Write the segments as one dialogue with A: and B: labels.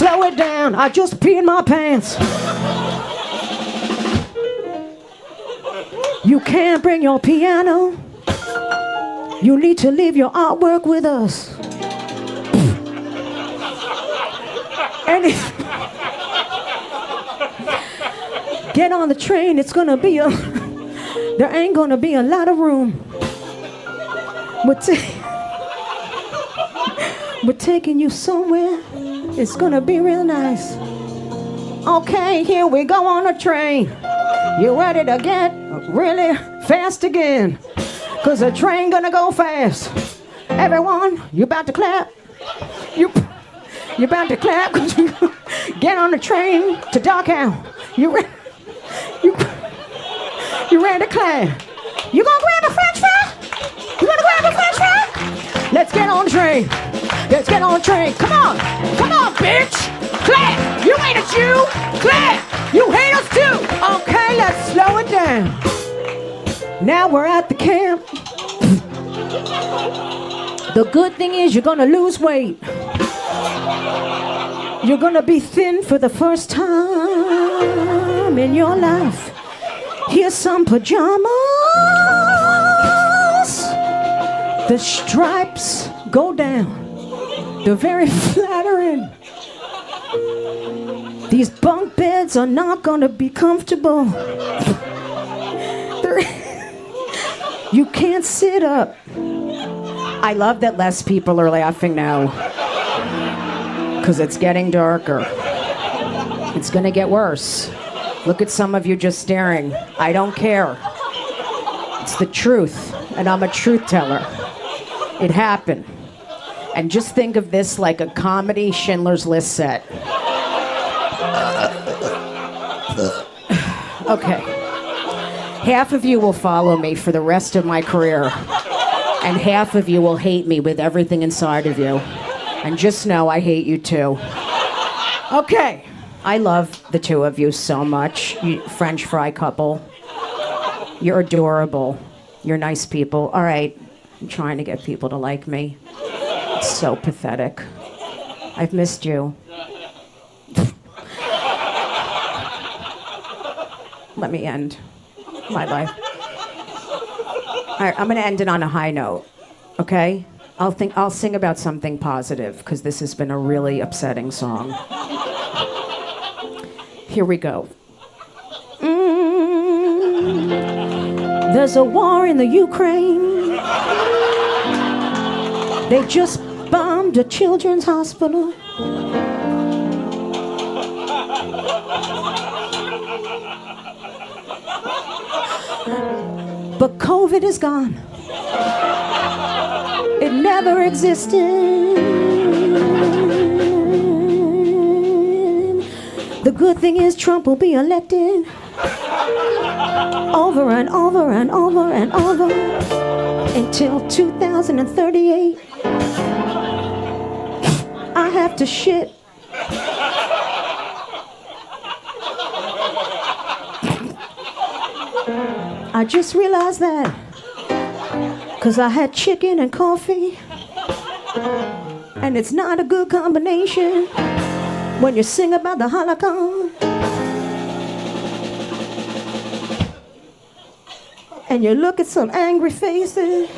A: slow it down. I just peed my pants. You can't bring your piano. You need to leave your artwork with us. Get on the train, it's gonna be there ain't gonna be a lot of room. We're taking you somewhere, it's gonna be real nice. Okay, here we go on a train. You ready to get really fast again? Cause the train gonna go fast. Everyone, you about to clap? You about to clap? Cause you get on the train to Dachau. You ready to clap? You gonna grab a french fry? You gonna grab a french fry? Let's get on the train. Let's get on the train. Come on, bitch. Clap. You ain't a Jew. Clap. You hate us too. Okay, let's slow it down. Now we're at the camp. The good thing is you're gonna lose weight. You're gonna be thin for the first time in your life. Here's some pajamas. The stripes go down. They're very flattering. These bunk beds are not gonna be comfortable. You can't sit up. I love that less people are laughing now. Because it's getting darker. It's gonna get worse. Look at some of you just staring. I don't care. It's the truth, and I'm a truth teller. It happened. And just think of this like a comedy Schindler's List set. Okay. Half of you will follow me for the rest of my career, and half of you will hate me with everything inside of you. And just know I hate you too. Okay. I love the two of you so much. You French fry couple. You're adorable. You're nice people. All right. I'm trying to get people to like me. It's so pathetic. I've missed you. Let me end my life. All right, I'm gonna end it on a high note, okay? I'll sing about something positive, because this has been a really upsetting song. Here we go. There's a war in the Ukraine. They just bombed a children's hospital. But COVID is gone. It never existed. The good thing is Trump will be elected over and over and over and over until 2038. I have to shit. I just realized that, 'cause I had chicken and coffee, and it's not a good combination when you sing about the Holocaust and you look at some angry faces.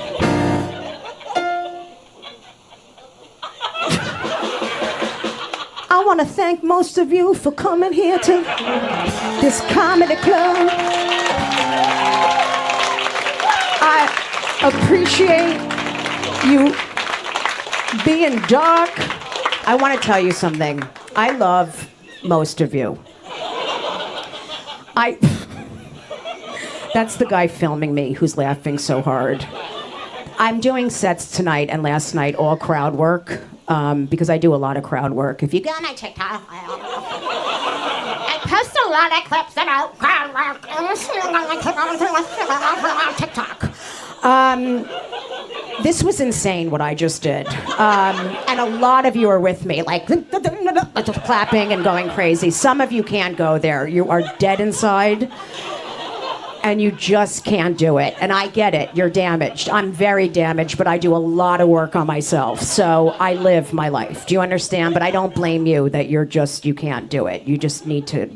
A: I want to thank most of you for coming here to this comedy club. I appreciate you being dark. I want to tell you something. I love most of you. That's the guy filming me who's laughing so hard. I'm doing sets tonight and last night, all crowd work, because I do a lot of crowd work. If you go on my TikTok, I post a lot of clips about crowd work on TikTok. This was insane what I just did. And a lot of you are with me, like just clapping and going crazy. Some of you can't go there. You are dead inside. and you just can't do it. And I get it. You're damaged. I'm very damaged, but I do a lot of work on myself. So I live my life. Do you understand? But I don't blame you that you can't do it. You just need to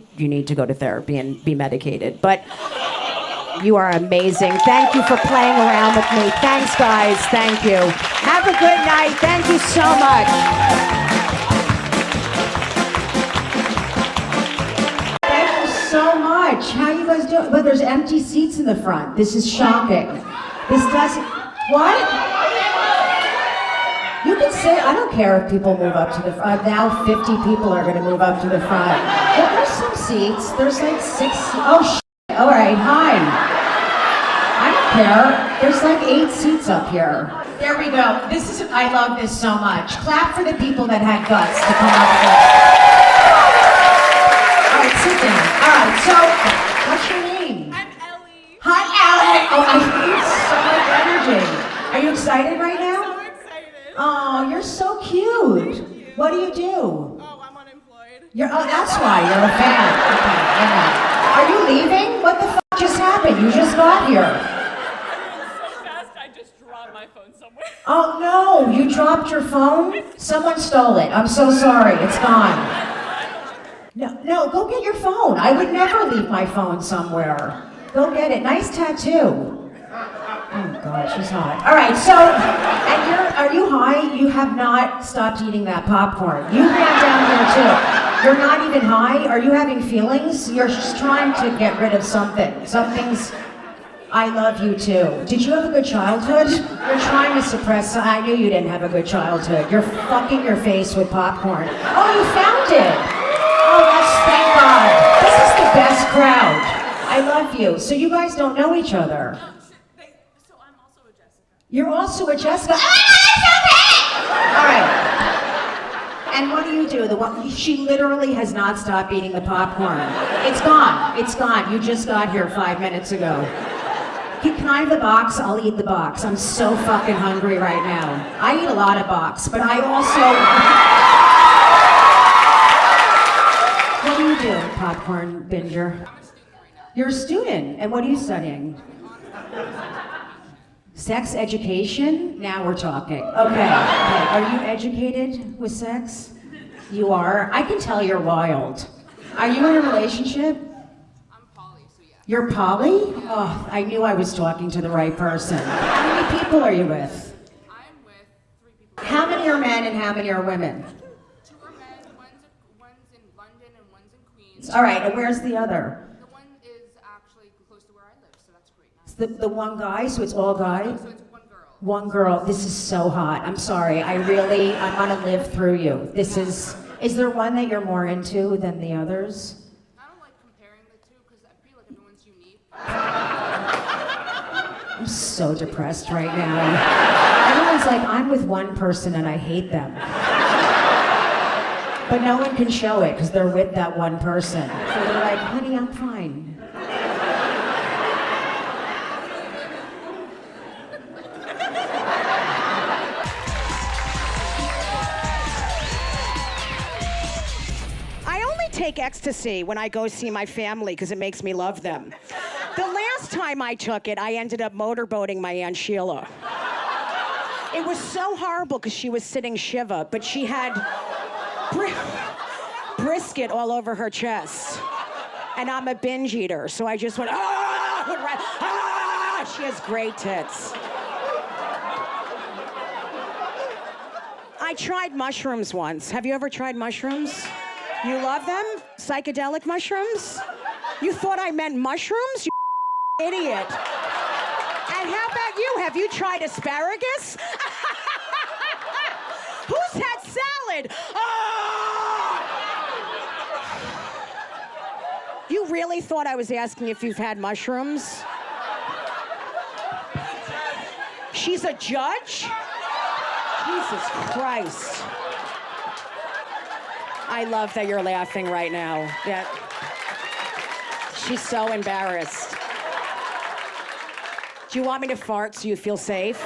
A: go to therapy and be medicated. But you are amazing. Thank you for playing around with me. Thanks, guys. Thank you. Have a good night. Thank you so much. So much. How you guys doing? But there's empty seats in the front. This is shocking. This doesn't. What? You can sit. I don't care if people move up to the front. Now 50 people are going to move up to the front. Well, there's some seats. There's like 6. Oh, shit. All right. Hi. I don't care. There's like 8 seats up here. There we go. I love this so much. Clap for the people that had guts to come up here. Sit down. All right, so what's your name?
B: I'm Ellie.
A: Hi, Ellie. Oh, I need so much energy. Are you excited right now?
B: I'm so excited.
A: Oh, you're so cute.
B: Thank you.
A: What do you do?
B: Oh, I'm unemployed.
A: That's why you're a fan. Okay, yeah. Are you leaving? What the fuck just happened? You just got here.
B: So fast, I just dropped my phone somewhere.
A: Oh no, you dropped your phone? Someone stole it. I'm so sorry. It's gone. No, go get your phone. I would never leave my phone somewhere. Go get it. Nice tattoo. Oh God, she's hot. All right, so, and are you high? You have not stopped eating that popcorn. You ran down here too. You're not even high? Are you having feelings? You're just trying to get rid of something. Something's, I love you too. Did you have a good childhood? You're trying to suppress, I knew you didn't have a good childhood. You're fucking your face with popcorn. Oh, you found it. Oh, thank God. This is the best crowd. I love you. So you guys don't know each other.
B: So I'm also a Jessica.
A: You're also a Jessica. All right. And what do you do? She literally has not stopped eating the popcorn. It's gone. It's gone. You just got here 5 minutes ago. Can I have the box? I'll eat the box. I'm so fucking hungry right now. I eat a lot of box, but I also... What do you do, popcorn binger?
B: I'm a student right now.
A: You're a student, and what are you studying? Sex education? Now we're talking. Okay. Are you educated with sex? You are? I can tell you're wild. Are you in a relationship?
B: I'm poly, so yeah.
A: You're poly? Oh, I knew I was talking to the right person. How many people are you with?
B: I'm with 3 people.
A: How many are men and how many are women?
B: 2 are men, one's in London and one's in Queens.
A: All right, and where's the other?
B: The one is actually close to where I live, so that's great.
A: It's the one guy, so it's all guys?
B: So it's 1 girl.
A: One girl. This is so hot. I'm sorry. I'm gonna live through you. Is there one that you're more into than the others?
B: I don't like comparing the 2 because I feel like everyone's unique.
A: I'm so depressed right now. Everyone's like, I'm with one person and I hate them. But no one can show it because they're with that one person. So they're like, honey, I'm fine. Take ecstasy when I go see my family because it makes me love them. The last time I took it, I ended up motorboating my Aunt Sheila. It was so horrible because she was sitting Shiva, but she had brisket all over her chest. And I'm a binge eater, so I just went, ah! She has great tits. I tried mushrooms once. Have you ever tried mushrooms? You love them? Psychedelic mushrooms? You thought I meant mushrooms, you idiot. And how about you? Have you tried asparagus? Who's had salad? Oh! You really thought I was asking if you've had mushrooms? She's a judge? Jesus Christ. I love that you're laughing right now. Yeah. She's so embarrassed. Do you want me to fart so you feel safe?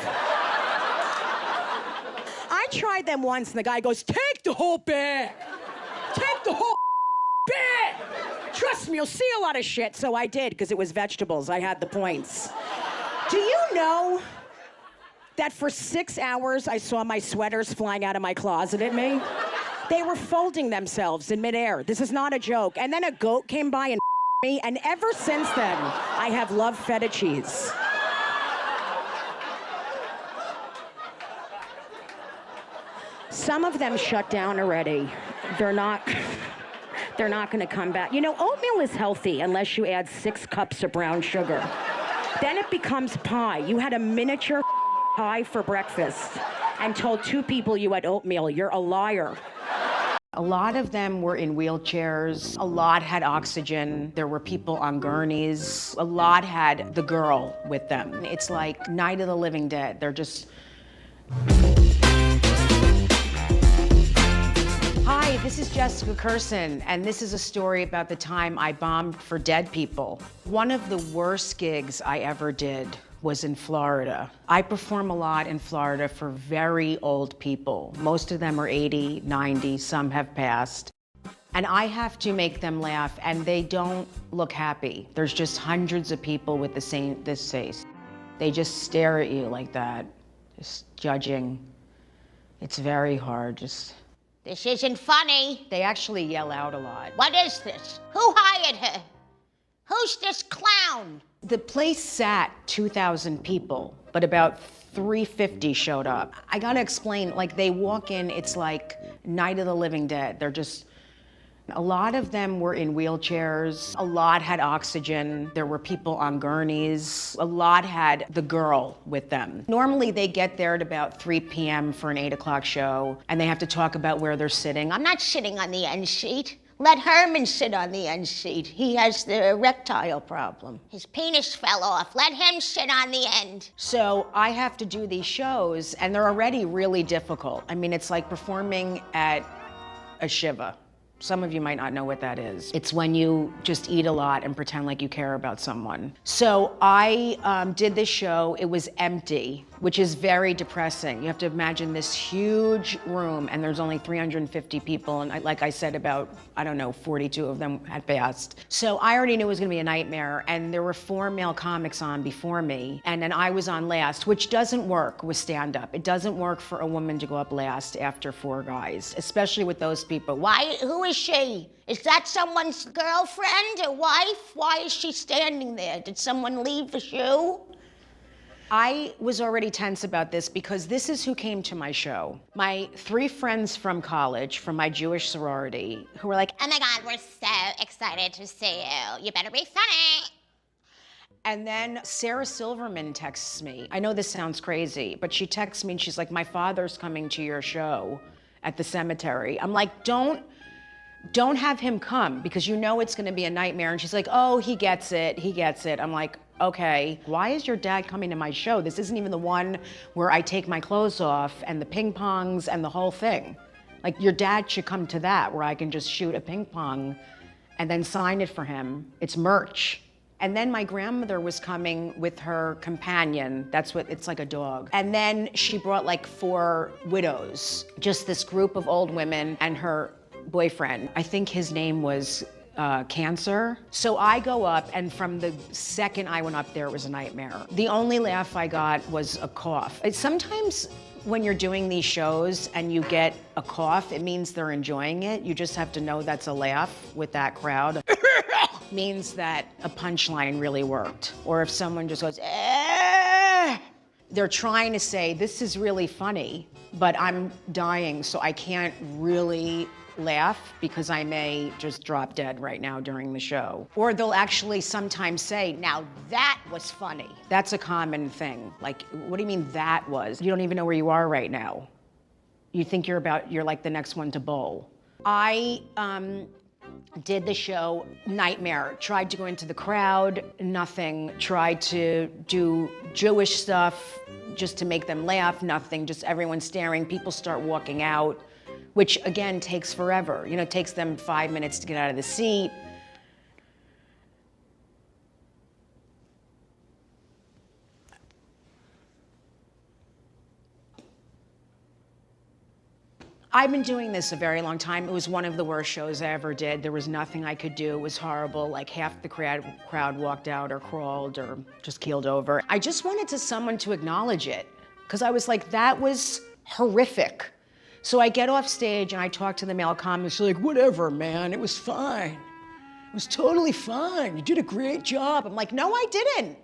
A: I tried them once and the guy goes, take the whole bag. Take the whole bag. Trust me, you'll see a lot of shit. So I did, because it was vegetables. I had the points. Do you know that for 6 hours I saw my sweaters flying out of my closet at me? They were folding themselves in midair. This is not a joke. And then a goat came by and me, and ever since then, I have loved feta cheese. Some of them shut down already. They're not gonna come back. You know, oatmeal is healthy unless you add 6 cups of brown sugar. Then it becomes pie. You had a miniature pie for breakfast and told 2 people you had oatmeal. You're a liar. A lot of them were in wheelchairs. A lot had oxygen. There were people on gurneys. A lot had the girl with them. It's like Night of the Living Dead. They're just... Hi, this is Jessica Kirson, and this is a story about the time I bombed for dead people. One of the worst gigs I ever did was in Florida. I perform a lot in Florida for very old people. Most of them are 80, 90, some have passed. And I have to make them laugh, and they don't look happy. There's just hundreds of people with this face. They just stare at you like that, just judging. It's very hard, just...
C: This isn't funny.
A: They actually yell out a lot.
C: What is this? Who hired her? Who's this clown?
A: The place sat 2,000 people, but about 350 showed up. I gotta explain, like, they walk in, it's like Night of the Living Dead. They're just... A lot of them were in wheelchairs. A lot had oxygen. There were people on gurneys. A lot had the girl with them. Normally they get there at about 3 p.m. for an 8 o'clock show, and they have to talk about where they're sitting.
C: I'm not sitting on the end seat. Let Herman sit on the end seat. He has the erectile problem. His penis fell off. Let him sit on the end.
A: So I have to do these shows, and they're already really difficult. I mean, it's like performing at a shiva. Some of you might not know what that is. It's when you just eat a lot and pretend like you care about someone. So I did this show. It was empty, which is very depressing. You have to imagine this huge room, and there's only 350 people, and like I said, about, I don't know, 42 of them had passed. So I already knew it was gonna be a nightmare, and there were 4 male comics on before me, and then I was on last, which doesn't work with stand-up. It doesn't work for a woman to go up last after 4 guys, especially with those people.
C: Why? Who is she? Is that someone's girlfriend or wife? Why is she standing there? Did someone leave the shoe?
A: I was already tense about this because this is who came to my show. My 3 friends from college, from my Jewish sorority, who were like,
C: oh my God, we're so excited to see you. You better be funny.
A: And then Sarah Silverman texts me. I know this sounds crazy, but she texts me and she's like, my father's coming to your show at the cemetery. I'm like, don't have him come because you know it's gonna be a nightmare. And she's like, oh, he gets it, he gets it. I'm like, okay, why is your dad coming to my show? This isn't even the one where I take my clothes off and the ping pongs and the whole thing. Like, your dad should come to that where I can just shoot a ping pong and then sign it for him. It's merch. And then my grandmother was coming with her companion. That's what, it's like a dog. And then she brought like 4 widows, just this group of old women and her boyfriend. I think his name was Cancer. So I go up, and from the second I went up there, it was a nightmare. The only laugh I got was a cough. Sometimes when you're doing these shows and you get a cough, it means they're enjoying it. You just have to know that's a laugh with that crowd. Means that a punchline really worked. Or if someone just goes, they're trying to say, this is really funny, but I'm dying, so I can't really laugh because I may just drop dead right now during the show. Or they'll actually sometimes say, now that was funny. That's a common thing. Like, what do you mean that was? You don't even know where you are right now. You think you're like the next one to bowl. I did the show, nightmare. Tried to go into the crowd, nothing. Tried to do Jewish stuff just to make them laugh, nothing. Just everyone staring, people start walking out, which again takes forever. You know, it takes them 5 minutes to get out of the seat. I've been doing this a very long time. It was one of the worst shows I ever did. There was nothing I could do. It was horrible. Like half the crowd walked out or crawled or just keeled over. I just wanted someone to acknowledge it because I was like, that was horrific. So I get off stage and I talk to the male comics. They're like, whatever, man, it was fine. It was totally fine. You did a great job. I'm like, no, I didn't.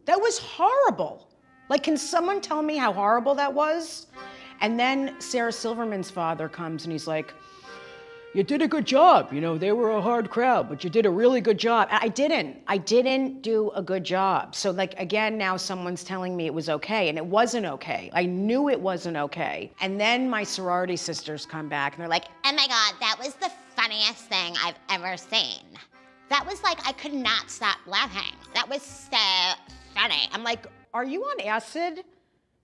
A: That was horrible. Like, can someone tell me how horrible that was? And then Sarah Silverman's father comes and he's like, you did a good job. You know, they were a hard crowd, but you did a really good job. And I didn't do a good job. So like, again, now someone's telling me it was okay, and it wasn't okay. I knew it wasn't okay. And then my sorority sisters come back and they're like,
C: Oh my God, that was the funniest thing I've ever seen. That was like, I could not stop laughing. That was so funny.
A: I'm like, are you on acid?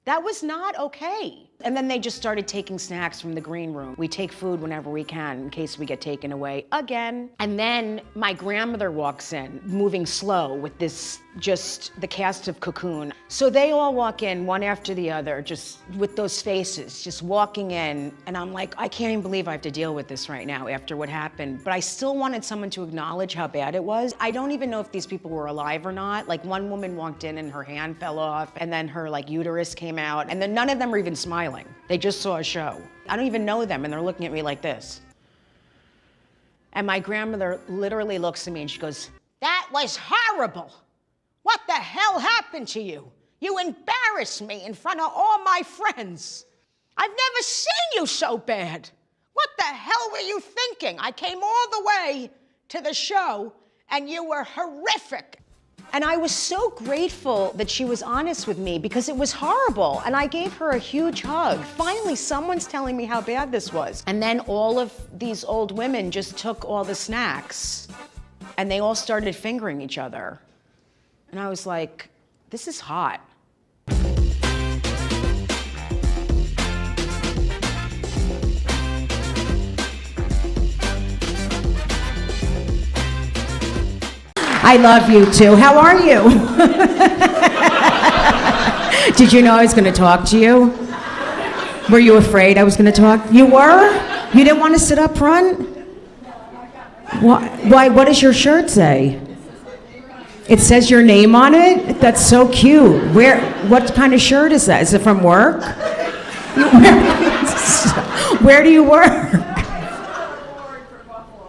A: That was not okay. And then they just started taking snacks from the green room. We take food whenever we can in case we get taken away again. And then my grandmother walks in, moving slow with this, just the cast of Cocoon. So they all walk in one after the other, just with those faces, just walking in. And I'm like, I can't even believe I have to deal with this right now after what happened. But I still wanted someone to acknowledge how bad it was. I don't even know if these people were alive or not. Like one woman walked in and her hand fell off and then her like uterus came out and then none of them were even smiling. They just saw a show. I don't even know them and they're looking at me like this. And my grandmother literally looks at me and she goes, that was horrible. What the hell happened to you? You embarrassed me in front of all my friends. I've never seen you so bad. What the hell were you thinking? I came all the way to the show and you were horrific. And I was so grateful that she was honest with me because it was horrible. And I gave her a huge hug. Finally, someone's telling me how bad this was. And then all of these old women just took all the snacks and they all started fingering each other. And I was like, this is hot. I love you too. How are you? Did you know I was going to talk to you? Were you afraid I was going to talk? You were? You didn't want to sit up front? Why? What does your shirt say? It says your name on it? That's so cute. What kind of shirt is that? Is it from work? Where do you work?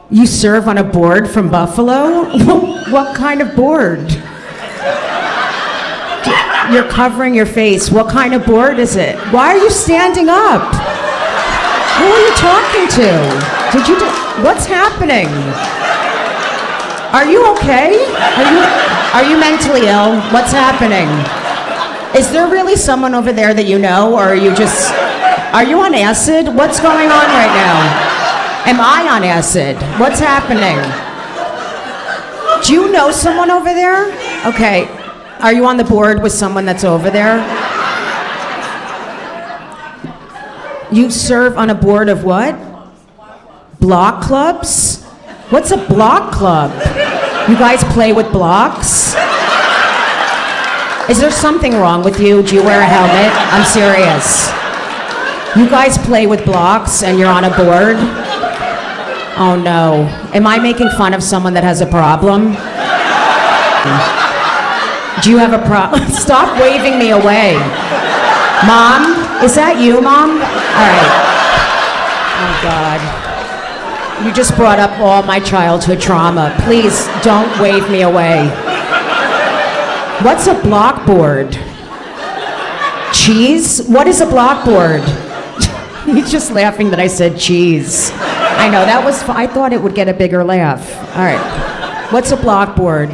A: You serve on a board from Buffalo? What kind of board? You're covering your face. What kind of board is it? Why are you standing up? Who are you talking to? What's happening? Are you okay? Are you mentally ill? What's happening? Is there really someone over there that you know, or are you on acid? What's going on right now? Am I on acid? What's happening? Do you know someone over there? Okay. Are you on the board with someone that's over there? You serve on a board of what? Block clubs? What's a block club? You guys play with blocks? Is there something wrong with you? Do you wear a helmet? I'm serious. You guys play with blocks and you're on a board? Oh no. Am I making fun of someone that has a problem? Do you have a problem? Stop waving me away. Mom? Is that you, Mom? All right. Oh God. You just brought up all my childhood trauma. Please don't wave me away. What's a blockboard? Cheese? What is a blockboard? He's just laughing that I said cheese. I know, that was I thought it would get a bigger laugh. All right. What's a blockboard?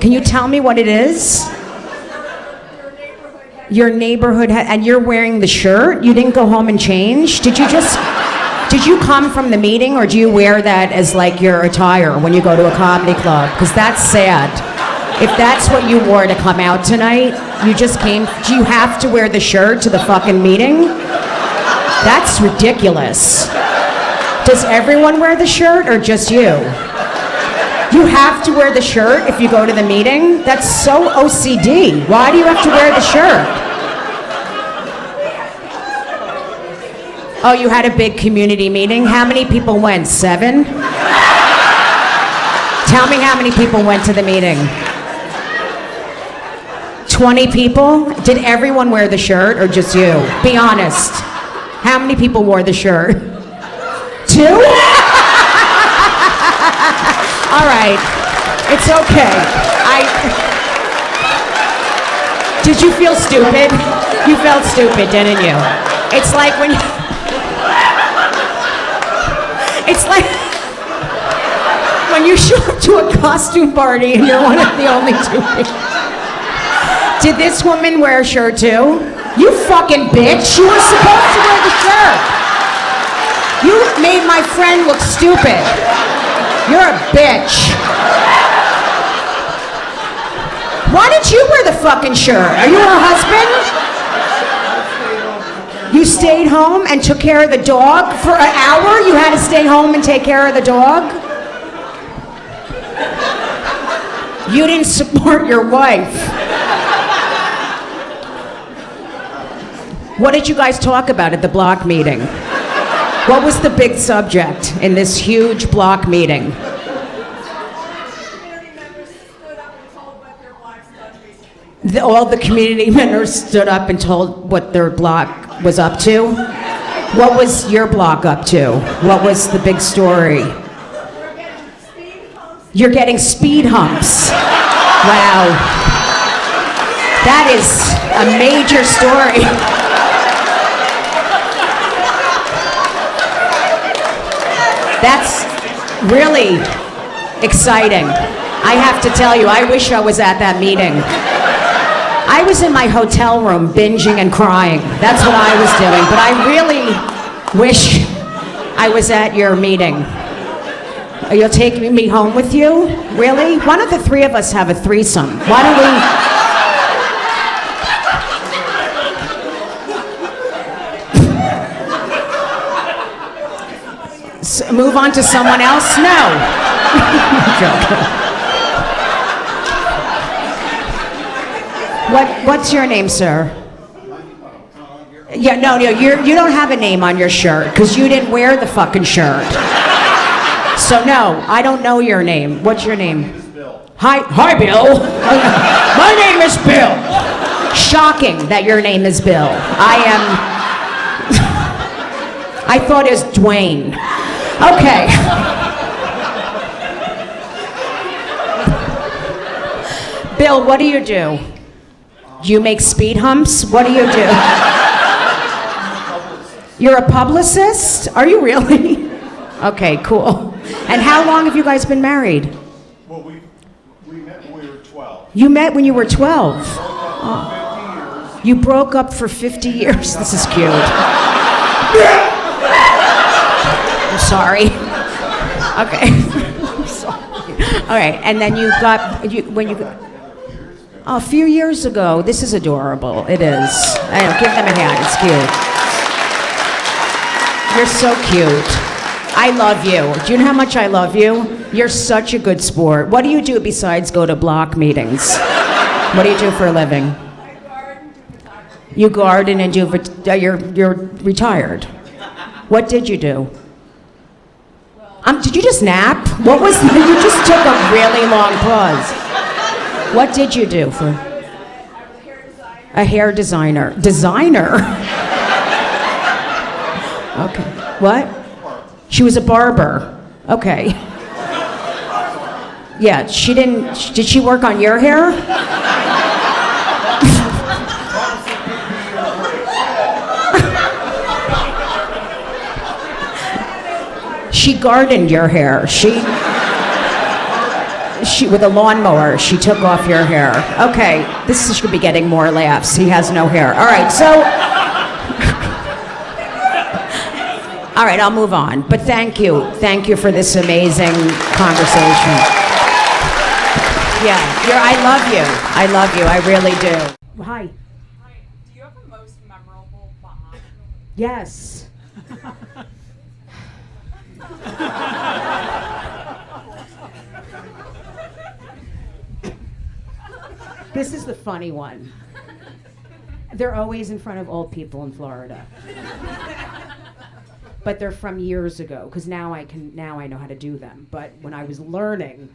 A: Can you tell me what it is? Your neighborhood, and you're wearing the shirt? You didn't go home and change? Did you come from the meeting, or do you wear that as like your attire when you go to a comedy club? Because that's sad. If that's what you wore to come out tonight, you just came, do you have to wear the shirt to the fucking meeting? That's ridiculous. Does everyone wear the shirt or just you? You have to wear the shirt if you go to the meeting? That's so OCD. Why do you have to wear the shirt? Oh, you had a big community meeting? How many people went? 7? Tell me how many people went to the meeting. 20 people? Did everyone wear the shirt or just you? Be honest. How many people wore the shirt? 2? All right. It's okay. Did you feel stupid? You felt stupid, didn't you? It's like when you... It's like when you show up to a costume party and you're one of the only 2 people. Did this woman wear a shirt too? You fucking bitch! You were supposed to wear the shirt! You made my friend look stupid. You're a bitch. Why did you wear the fucking shirt? Are you her husband? You stayed home and took care of the dog for an hour? You had to stay home and take care of the dog? You didn't support your wife. What did you guys talk about at the block meeting? What was the big subject in this huge block meeting? All the community members stood up and told what their block was up to? What was your block up to? What was the big story? You're getting speed humps. Wow. That is a major story. That's really exciting. I have to tell you, I wish I was at that meeting. I was in my hotel room binging and crying. That's what I was doing. But I really wish I was at your meeting. You'll take me home with you? Really? Why don't the 3 of us have a threesome? Why don't we... move on to someone else? No. What's your name, sir? Yeah, no, you don't have a name on your shirt because you didn't wear the fucking shirt. So no, I don't know your name. What's your name? Hi, Bill. My name is Bill. Shocking that your name is Bill. I thought it was Dwayne. Okay. Bill, what do you do? You make speed humps? What do you do? You're a publicist? Are you really? Okay, cool. And how long have you guys been married?
D: Well, we met when we were 12.
A: You met when you were 12? Oh. You broke up for 50 years. This is cute. I'm sorry. Okay. I'm sorry. All right, and then a few years ago. This is adorable. It is. I know, give them a hand. It's cute. You're so cute. I love you. Do you know how much I love you? You're such a good sport. What do you do besides go to block meetings? What do you do for a living?
B: I garden, do photography.
A: You garden and do. You're retired. What did you do? Did you just nap? What was? You just took a really long pause. What did you do for?
B: I was a hair designer.
A: A hair designer. Designer? Okay. What? She was a barber. Okay. Yeah, she didn't. Did she work on your hair? She gardened your hair. She with a lawnmower, she took off your hair. Okay, this should be getting more laughs. He has no hair. All right, so. All right, I'll move on. But thank you. Thank you for this amazing conversation. Yeah, I love you. I love you. I really do. Hi.
B: Hi. Do you have a most memorable bomb?
A: Yes. This is the funny one. They're always in front of old people in Florida. but they're from years ago, because now I know how to do them. But when I was learning,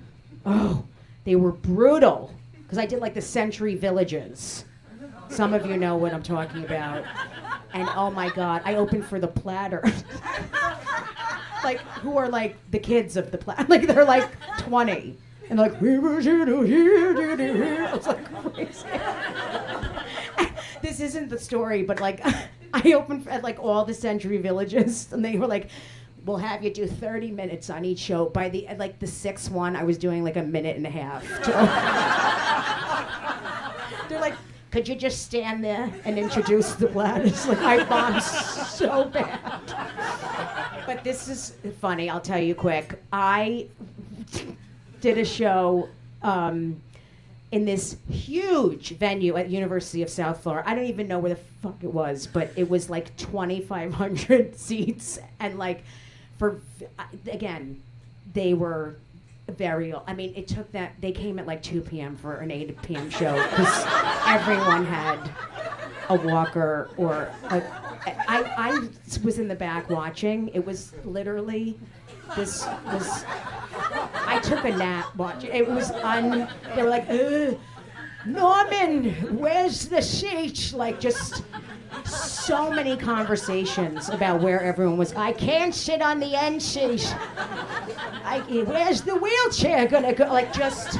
A: they were brutal, because I did like the Century Villages. Some of you know what I'm talking about. And oh my God, I opened for the Platter. Like, who are like the kids of the Platter? Like, they're like 20. And they're like, it's like crazy. This isn't the story, but like, I opened at like all the Century Villages, and they were like, we'll have you do 30 minutes on each show. By the like the sixth one, I was doing like a minute and a half. They're like, could you just stand there and introduce the Platters? Like, I bombed so bad. But this is funny, I'll tell you quick. I did a show in this huge venue at University of South Florida. I don't even know where the fuck it was, but it was like 2,500 seats. And like, again, they were it took that, they came at like 2 p.m. for an 8 p.m. show, because everyone had a walker or I was in the back watching. It was literally, I took a nap watching. It was they were like, Norman, where's the seat? Like, just so many conversations about where everyone was. I can't sit on the end seat. Where's the wheelchair gonna go? Like, just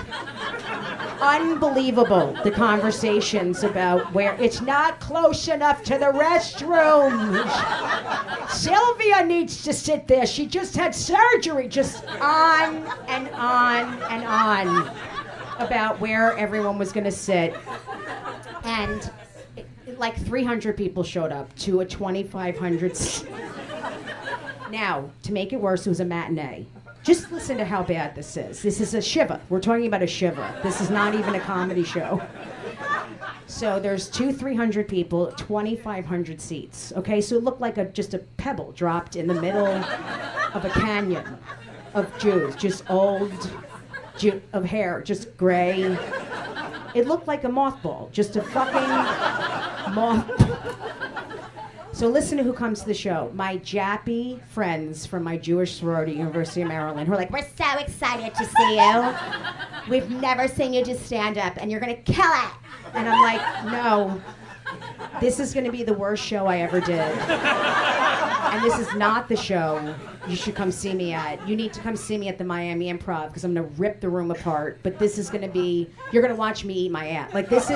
A: unbelievable, the conversations about where it's not close enough to the restroom. Sylvia needs to sit there. She just had surgery. Just on and on and on about where everyone was gonna sit. And like 300 people showed up to a 2,500. Now, to make it worse, it was a matinee. Just listen to how bad this is. This is a shiva. We're talking about a shiva. This is not even a comedy show. So there's 300 people, 2,500 seats. Okay, so it looked like just a pebble dropped in the middle of a canyon of Jews, just old of hair, just gray. It looked like a mothball, just a fucking mothball. So listen to who comes to the show. My Jappy friends from my Jewish sorority, University of Maryland, who are like, we're so excited to see you. We've never seen you do stand-up, and you're gonna kill it. And I'm like, no, this is gonna be the worst show I ever did. And this is not the show you should come see me at. You need to come see me at the Miami Improv, because I'm gonna rip the room apart. But this is gonna be, you're gonna watch me eat my ass. Like, this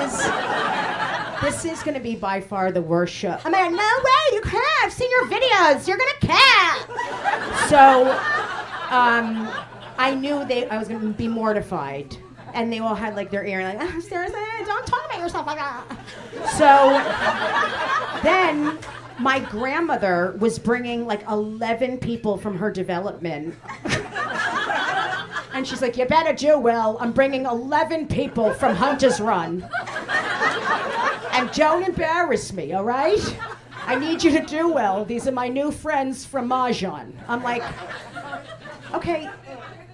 A: is gonna be by far the worst show. I'm like, no way, you can't. I've seen your videos. You're gonna kill. So, I knew I was gonna be mortified. And they all had like their ear like, oh, seriously, don't talk about yourself like that. So then my grandmother was bringing like 11 people from her development. And she's like, you better do well. I'm bringing 11 people from Hunter's Run. And don't embarrass me, all right? I need you to do well. These are my new friends from Mahjong. I'm like, okay,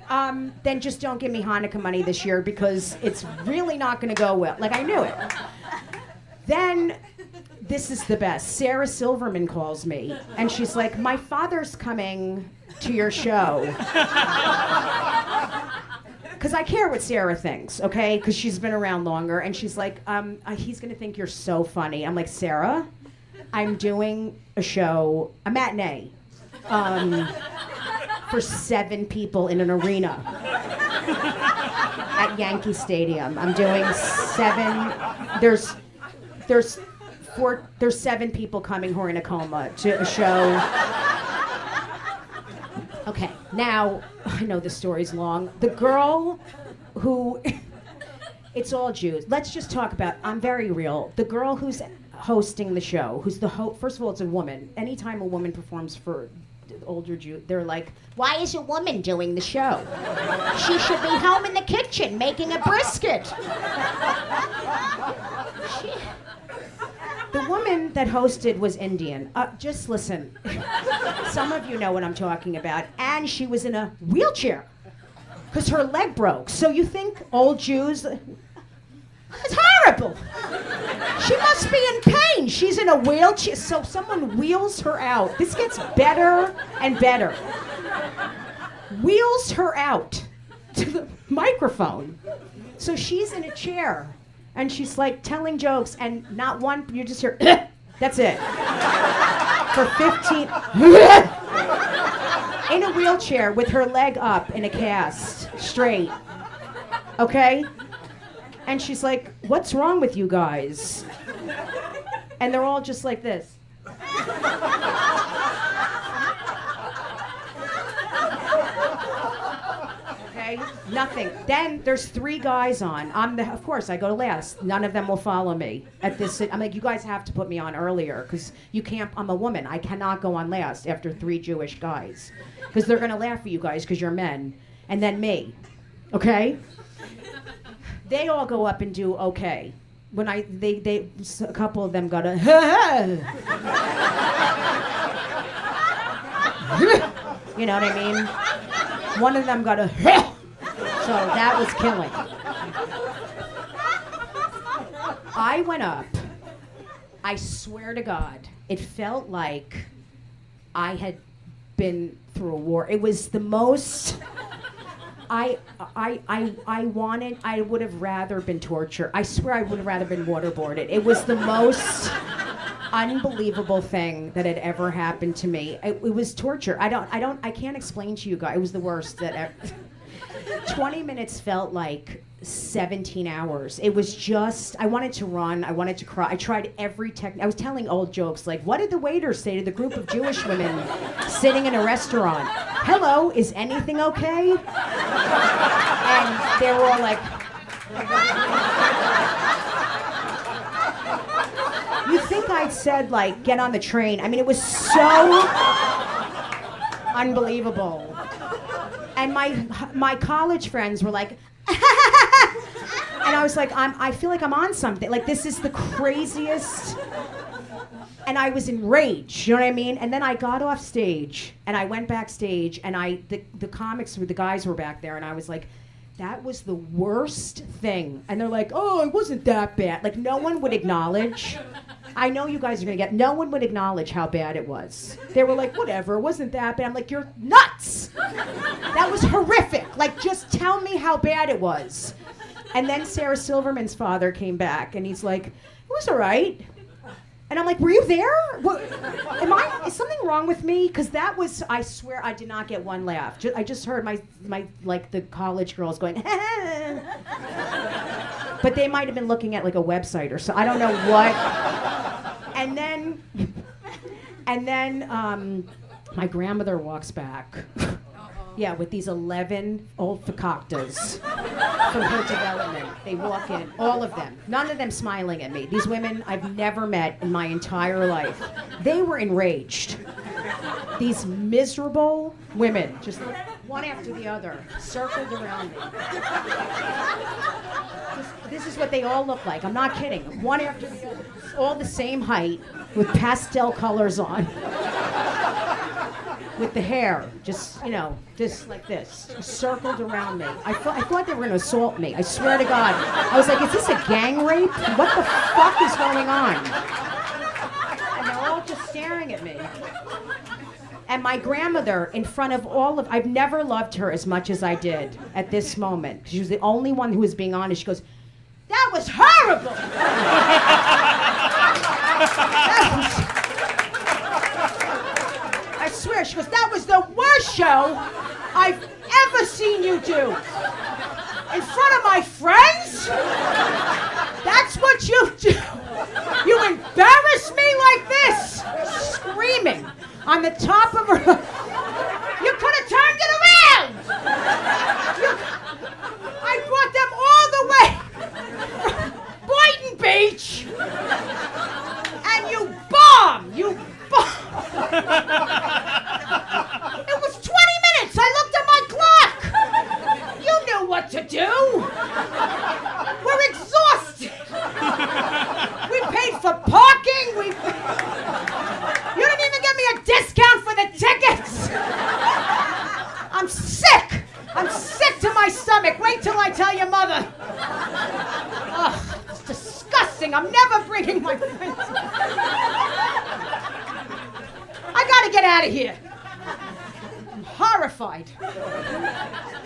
A: then just don't give me Hanukkah money this year, because it's really not gonna go well. Like, I knew it. Then, this is the best. Sarah Silverman calls me, and she's like, my father's coming to your show. Because I care what Sarah thinks, okay? Because she's been around longer, and she's like, he's gonna think you're so funny. I'm like, Sarah, I'm doing a show, a matinee, for 7 people in an arena at Yankee Stadium. I'm doing 7. There's 7 people coming who are in a coma to a show. Okay, now I know the story's long. The girl who, it's all Jews. Let's just talk about, I'm very real. The girl who's hosting the show, who's the first of all, it's a woman. Anytime a woman performs for older Jew, they're like, why is a woman doing the show? She should be home in the kitchen making a brisket. The woman that hosted was Indian. Just listen. Some of you know what I'm talking about. And she was in a wheelchair because her leg broke. So you think old Jews, it's horrible. She must be in pain. She's in a wheelchair. So someone wheels her out. This gets better and better. Wheels her out to the microphone. So she's in a chair and she's like telling jokes and not one, you just hear, that's it. For 15, in a wheelchair with her leg up in a cast, straight. Okay? And she's like, what's wrong with you guys? And they're all just like this. Okay? Nothing. Then there's 3 guys on. Of course, I go last. None of them will follow me at this. I'm like, you guys have to put me on earlier because you can't. I'm a woman. I cannot go on last after 3 Jewish guys because they're gonna laugh at you guys because you're men. And then me. Okay? They all go up and do okay. When a couple of them go to, you know what I mean? One of them got a, so that was killing. I went up. I swear to God, it felt like I had been through a war. It was the most. I would have rather been tortured. I swear I would have rather been waterboarded. It was the most unbelievable thing that had ever happened to me. It was torture. I can't explain to you guys. It was the worst that ever. 20 minutes felt like 17 hours. It was just, I wanted to run, I wanted to cry. I tried every technique. I was telling old jokes like, what did the waiter say to the group of Jewish women sitting in a restaurant? Hello, is anything okay? And they were all like, you think I'd said like, get on the train. I mean, it was so unbelievable. And my college friends were like, and I was like, I feel like I'm on something. Like, this is the craziest. And I was enraged, you know what I mean? And then I got off stage, and I went backstage, and the comics, the guys were back there, and I was like, that was the worst thing. And they're like, oh, it wasn't that bad. Like, no one would acknowledge. I know you guys are gonna no one would acknowledge how bad it was. They were like, whatever, it wasn't that bad. I'm like, you're nuts. That was horrific. Like, just tell me how bad it was. And then Sarah Silverman's father came back, and he's like, it was all right. And I'm like, were you there? What, is something wrong with me? Because that was, I swear, I did not get one laugh. I just heard my like the college girls going, but they might have been looking at like a website or so. I don't know what. And then my grandmother walks back. Yeah, with these 11 old fakaktas from her development. They walk in, all of them. None of them smiling at me. These women I've never met in my entire life. They were enraged. These miserable women, just one after the other, circled around me. This is what they all look like. I'm not kidding. One after the other. All the same height, with pastel colors on. With the hair, just, you know, just like this, circled around me. I thought they were gonna assault me. I swear to God. I was like, is this a gang rape? What the fuck is going on? And they're all just staring at me. And my grandmother, in front of I've never loved her as much as I did at this moment. She was the only one who was being honest. She goes, that was horrible! I swear, she goes, that was the worst show I've ever seen you do. In front of my friends? That's what you do. You embarrass me like this. Screaming on the top of her. You could have turned it around. I brought them all the way from Boynton Beach. And you bombed. It was 20 minutes. I looked at my clock. You knew what to do. We're exhausted. We paid for parking. You didn't even give me a discount for the tickets. I'm sick. I'm sick to my stomach. Wait till I tell your mother. Ugh, it's disgusting. thing. I'm never bringing my friends. I gotta get out of here. I'm horrified.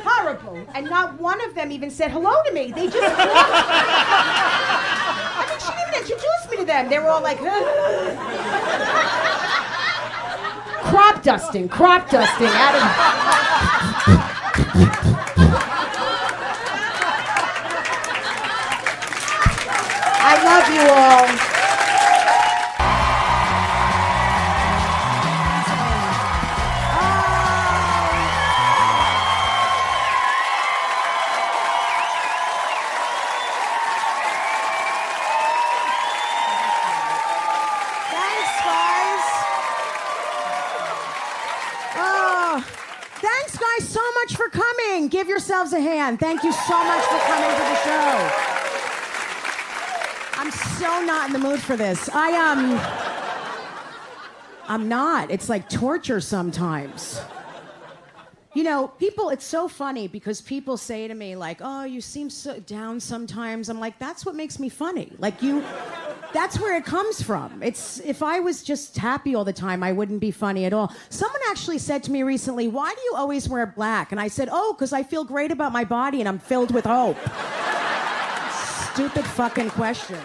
A: Horrible. And not one of them even said hello to me. They just I mean, she didn't even introduce me to them. They were all like, crop dusting out of... I love you all. Thanks, guys, so much for coming. Give yourselves a hand. Thank you so much for coming to the show. I'm so not in the mood for this. I'm not. It's like torture sometimes. You know, people, it's so funny because people say to me like, oh, you seem so down sometimes. I'm like, that's what makes me funny. Like that's where it comes from. If I was just happy all the time, I wouldn't be funny at all. Someone actually said to me recently, why do you always wear black? And I said, oh, because I feel great about my body and I'm filled with hope. Stupid fucking question.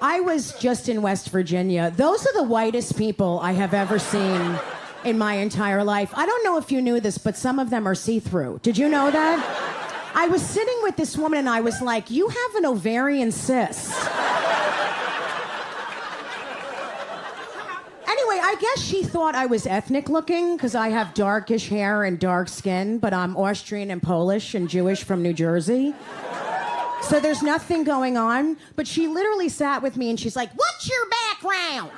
A: I was just in West Virginia. Those are the whitest people I have ever seen in my entire life. I don't know if you knew this, but some of them are see-through. Did you know that? I was sitting with this woman and I was like, you have an ovarian cyst. Anyway, I guess she thought I was ethnic looking because I have darkish hair and dark skin, but I'm Austrian and Polish and Jewish from New Jersey. So there's nothing going on, but she literally sat with me and she's like, what's your background?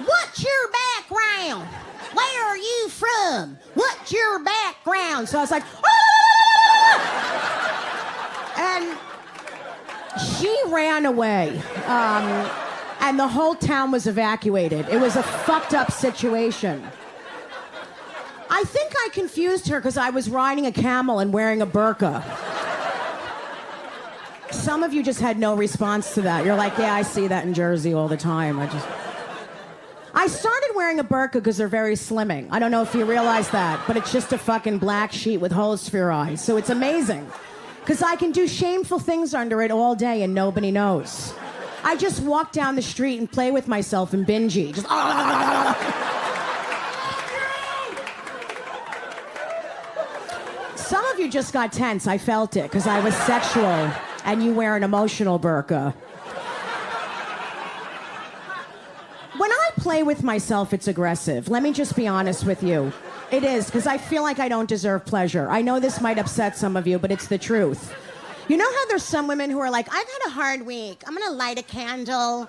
A: What's your background? Where are you from? What's your background? So I was like, ah! And she ran away. And the whole town was evacuated. It was a fucked up situation. I think I confused her because I was riding a camel and wearing a burqa. Some of you just had no response to that. You're like, yeah, I see that in Jersey all the time. I started wearing a burqa because they're very slimming. I don't know if you realize that, but it's just a fucking black sheet with holes for your eyes. So it's amazing. Because I can do shameful things under it all day and nobody knows. I just walk down the street and play with myself and binge eat. Just... Some of you just got tense. I felt it because I was sexual. And you wear an emotional burqa. When I play with myself, it's aggressive. Let me just be honest with you. It is, because I feel like I don't deserve pleasure. I know this might upset some of you, but it's the truth. You know how there's some women who are like, I've had a hard week. I'm gonna light a candle,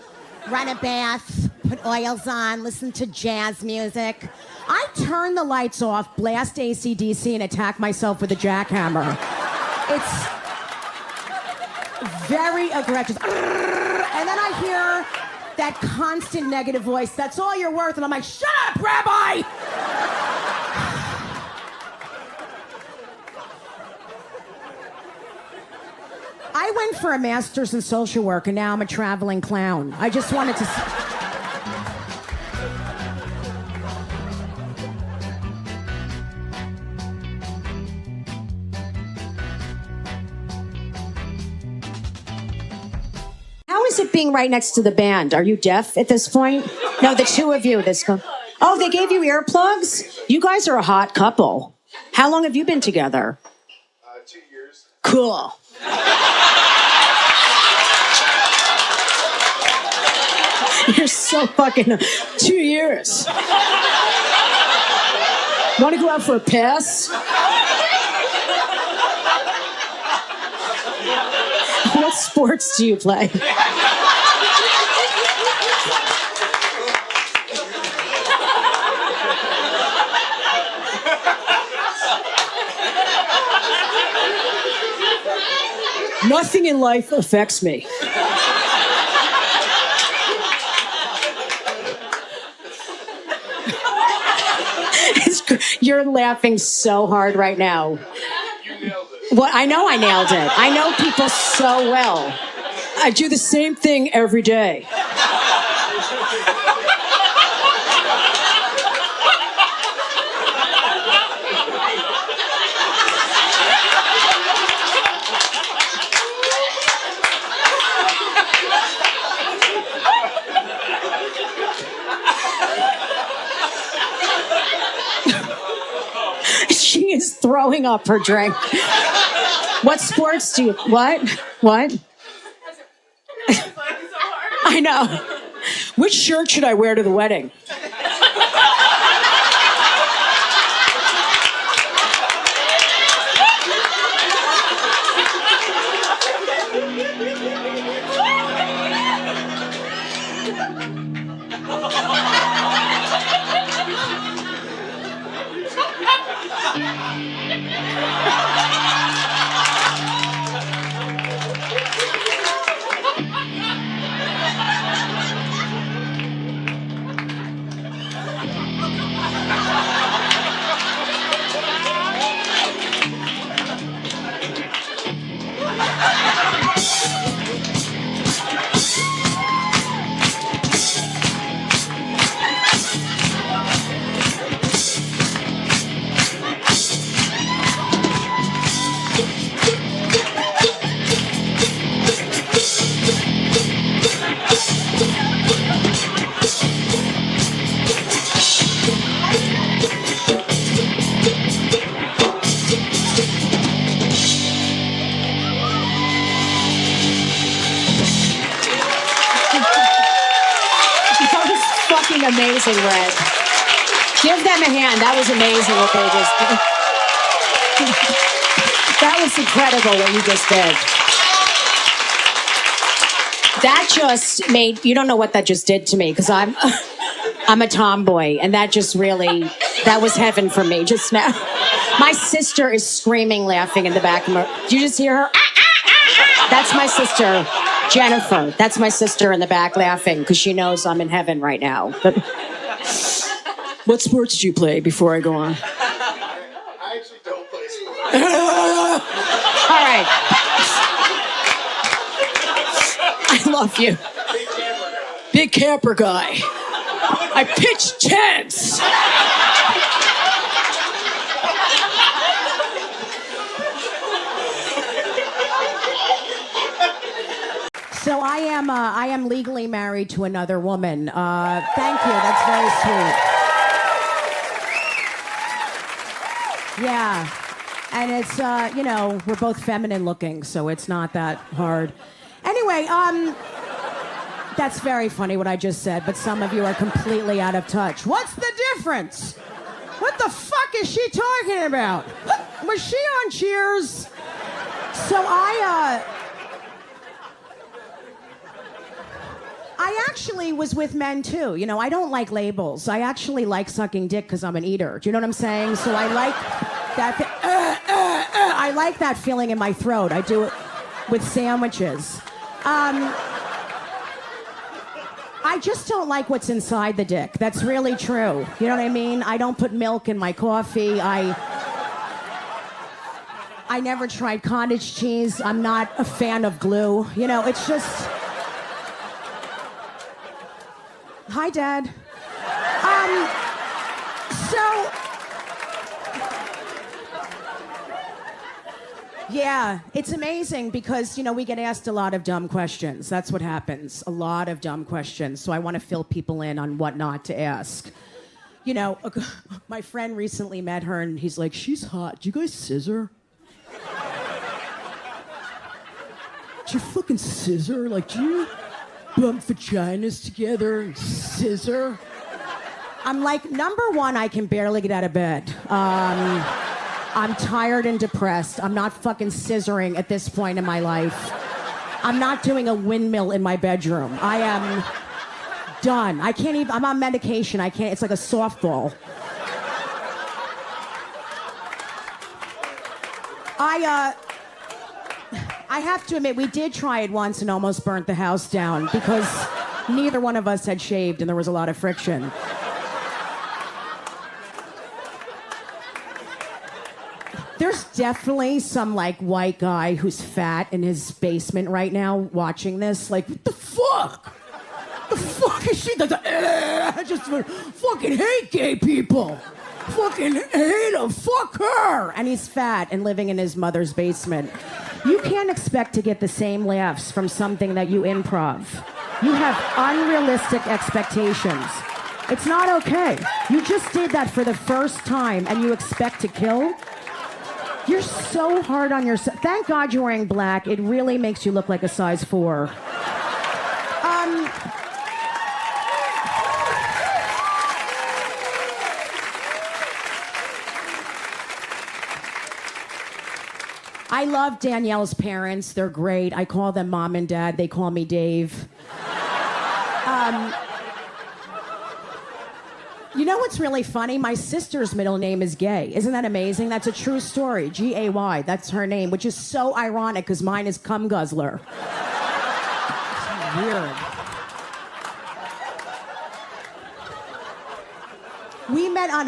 A: run a bath, put oils on, listen to jazz music. I turn the lights off, blast AC/DC, and attack myself with a jackhammer. It's very aggressive. And then I hear that constant negative voice, that's all you're worth. And I'm like, shut up, Rabbi! I went for a master's in social work and now I'm a traveling clown. I just wanted to... How is it being right next to the band? Are you deaf at this point? No, the two of you. Oh, they gave you earplugs? You guys are a hot couple. How long have you been together?
D: 2 years.
A: Cool. You're so fucking... 2 years. Want to go out for a piss? What sports do you play? Nothing in life affects me. It's You're laughing so hard right now.
D: You nailed it.
A: What? I know I nailed it. I know people so well. I do the same thing every day. She is throwing up her drink. What sports do you... What? I know. Which shirt should I wear to the wedding? Amazing, Red. Give them a hand. That was amazing what they just did. That was incredible what you just did. That just made, you don't know what that just did to me because I'm a tomboy and that just really, that was heaven for me just now. My sister is screaming, laughing in the back of her. Did you just hear her? That's my sister. Jennifer, that's my sister in the back laughing because she knows I'm in heaven right now. But what sports do you play before I go on?
D: I actually don't play sports.
A: All right. I love you. Big camper guy. I pitch tents. So I am legally married to another woman. Thank you. That's very sweet. Yeah. And it's, we're both feminine looking, so it's not that hard. Anyway, that's very funny what I just said, but some of you are completely out of touch. What's the difference? What the fuck is she talking about? Was she on Cheers? So I actually was with men too. You know, I don't like labels. I actually like sucking dick because I'm an eater. Do you know what I'm saying? So I like that. I like that feeling in my throat. I do it with sandwiches. I just don't like what's inside the dick. That's really true. You know what I mean? I don't put milk in my coffee. I never tried cottage cheese. I'm not a fan of glue. You know, it's just... Hi, Dad. Yeah, it's amazing because, you know, we get asked a lot of dumb questions. That's what happens. A lot of dumb questions. So I want to fill people in on what not to ask. You know, my friend recently met her and he's like, she's hot. Do you guys scissor? Do you fucking scissor? Like, do you bump vaginas together and scissor? I'm like, number one, I can barely get out of bed. I'm tired and depressed. I'm not fucking scissoring at this point in my life. I'm not doing a windmill in my bedroom. I am done. I can't even, I'm on medication. I can't, it's like a softball. I have to admit, we did try it once and almost burnt the house down because neither one of us had shaved and there was a lot of friction. There's definitely some like white guy who's fat in his basement right now watching this. Like, what the fuck? The fuck is she? I just fucking hate gay people. Fucking hate them. Fuck her. And he's fat and living in his mother's basement. You can't expect to get the same laughs from something that you improv. You have unrealistic expectations. It's not okay. You just did that for the first time and you expect to kill? You're so hard on yourself. Thank God you're wearing black. It really makes you look like a size 4. I love Danielle's parents. They're great. I call them Mom and Dad. They call me Dave. You know what's really funny? My sister's middle name is Gay. Isn't that amazing? That's a true story. G-A-Y. That's her name, which is so ironic because mine is Cum Guzzler. It's weird. We met on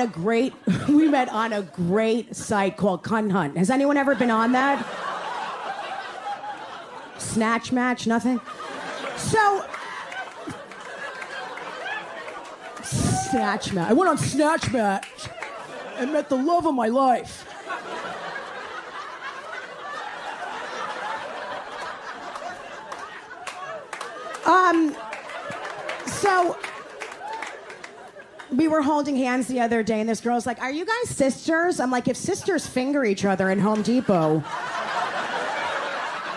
A: a great site called Cun Hunt. Has anyone ever been on that? Snatch match? Nothing? So, Snatch match. I went on Snatch match and met the love of my life. So we were holding hands the other day, and this girl's like, "Are you guys sisters?" I'm like, "If sisters finger each other in Home Depot,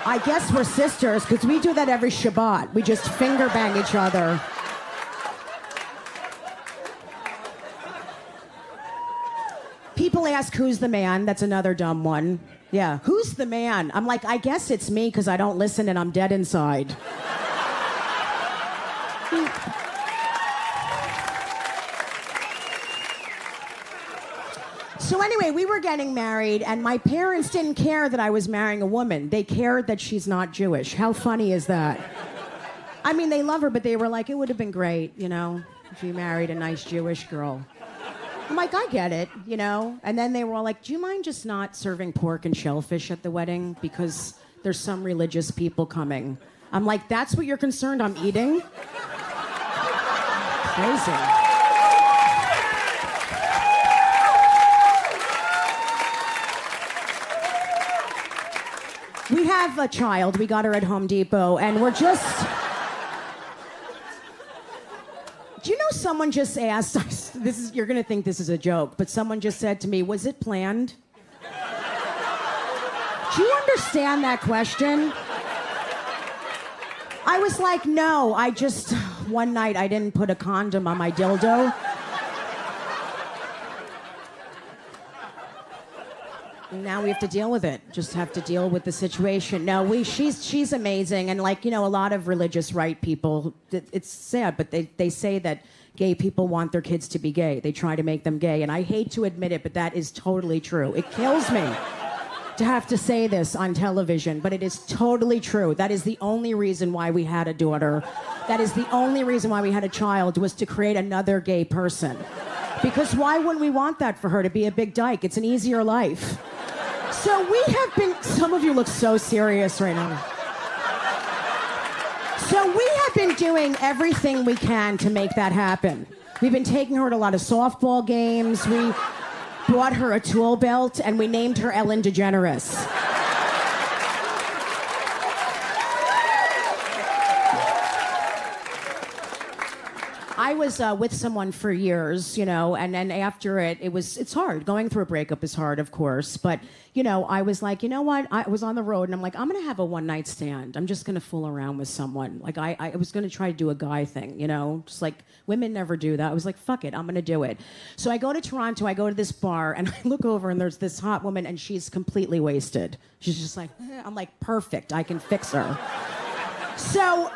A: I guess we're sisters, because we do that every Shabbat. We just finger bang each other." People ask, who's the man? That's another dumb one. Yeah, who's the man? I'm like, I guess it's me, because I don't listen and I'm dead inside. So anyway, we were getting married, and my parents didn't care that I was marrying a woman. They cared that she's not Jewish. How funny is that? I mean, they love her, but they were like, it would have been great, you know, if you married a nice Jewish girl. I'm like, I get it, you know? And then they were all like, do you mind just not serving pork and shellfish at the wedding? Because there's some religious people coming. I'm like, that's what you're concerned I'm eating? Crazy. We have a child. We got her at Home Depot, and we're just... Do you know someone just asked... You're going to think this is a joke, but someone just said to me, was it planned? Do you understand that question? I was like, no, I just... One night, I didn't put a condom on my dildo. Now we have to deal with it. Just have to deal with the situation. No, she's amazing, and like, you know, a lot of religious right people, it's sad, but they say that gay people want their kids to be gay. They try to make them gay, and I hate to admit it, but that is totally true. It kills me to have to say this on television, but it is totally true. That is the only reason why we had a daughter. That is the only reason why we had a child, was to create another gay person. Because why wouldn't we want that for her, to be a big dyke? It's an easier life. So we have been... Some of you look so serious right now. So we have been doing everything we can to make that happen. We've been taking her to a lot of softball games. We bought her a tool belt, and we named her Ellen DeGeneres. I was with someone for years, you know, and then after it's hard. Going through a breakup is hard, of course. But, you know, I was like, you know what? I was on the road, and I'm like, I'm going to have a one-night stand. I'm just going to fool around with someone. Like, I was going to try to do a guy thing, you know? Just like, women never do that. I was like, fuck it, I'm going to do it. So I go to Toronto, I go to this bar, and I look over, and there's this hot woman, and she's completely wasted. She's just like, I'm like, perfect, I can fix her. So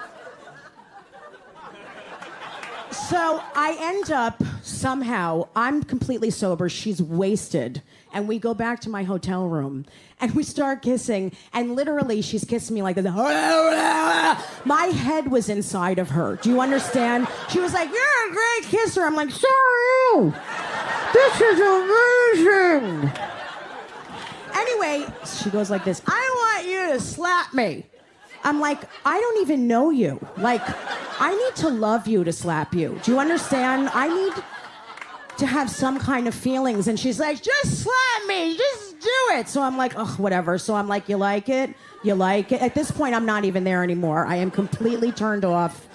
A: I end up, somehow, I'm completely sober, she's wasted, and we go back to my hotel room, and we start kissing, and literally she's kissing me like this. My head was inside of her. Do you understand? She was like, you're a great kisser. I'm like, so are you. This is amazing. anyway, she goes like this, I want you to slap me. I'm like, I don't even know you. Like, I need to love you to slap you. Do you understand? I need to have some kind of feelings. And she's like, just slap me, just do it. So I'm like, ugh, whatever. So I'm like, you like it? You like it? At this point, I'm not even there anymore. I am completely turned off.